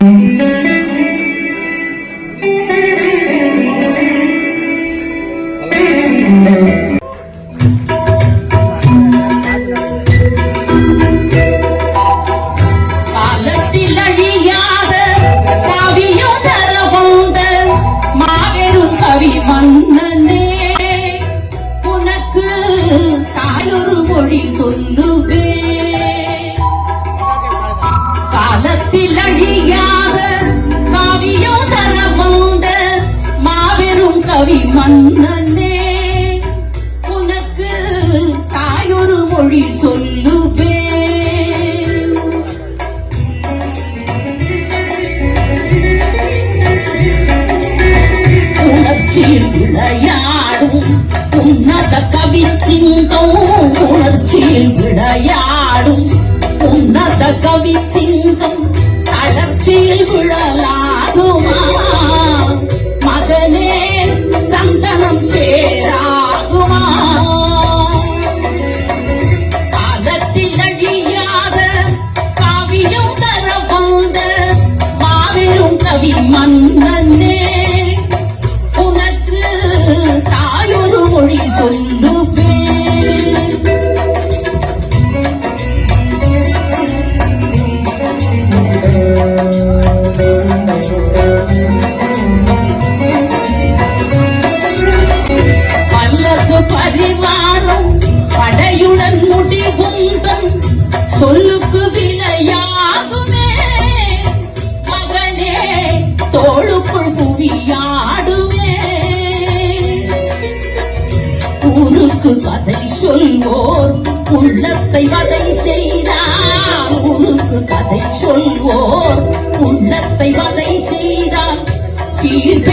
காலத்தில் அழியாத காவியம் தர வந்த மாபெரும் கவி மன்னனே, உனக்கு தாயொரு மொழி சொல்லுவேன். உணர்ச்சியில் விளையாடும் உன்னத கவி சிங்கம், உணர்ச்சியில் விளையாடும் உன்னத கவி சிங்கம் தளர்ச்சியில் விழலாகுமா? மகனே சந்தனம் சேராகுமா? காலத்தில் அழியாத காவியம் தர வந்த மாபெரும் கவி மன்னனே, உனக்கு தாயொரு மொழி சொல்லுவேன். பரிவாரம் படையுடன் முடிவுந்தம் சொல்லுக்கு விளையாகுமே, மகனே தோளுக்குள் புவியாடுமே. ஊருக்கு கதை சொல்வோர் உள்ளத்தை வதை செய்தார், ஊருக்கு கதை சொல்வோர் உள்ளத்தை வதை செய்தார். சீர்க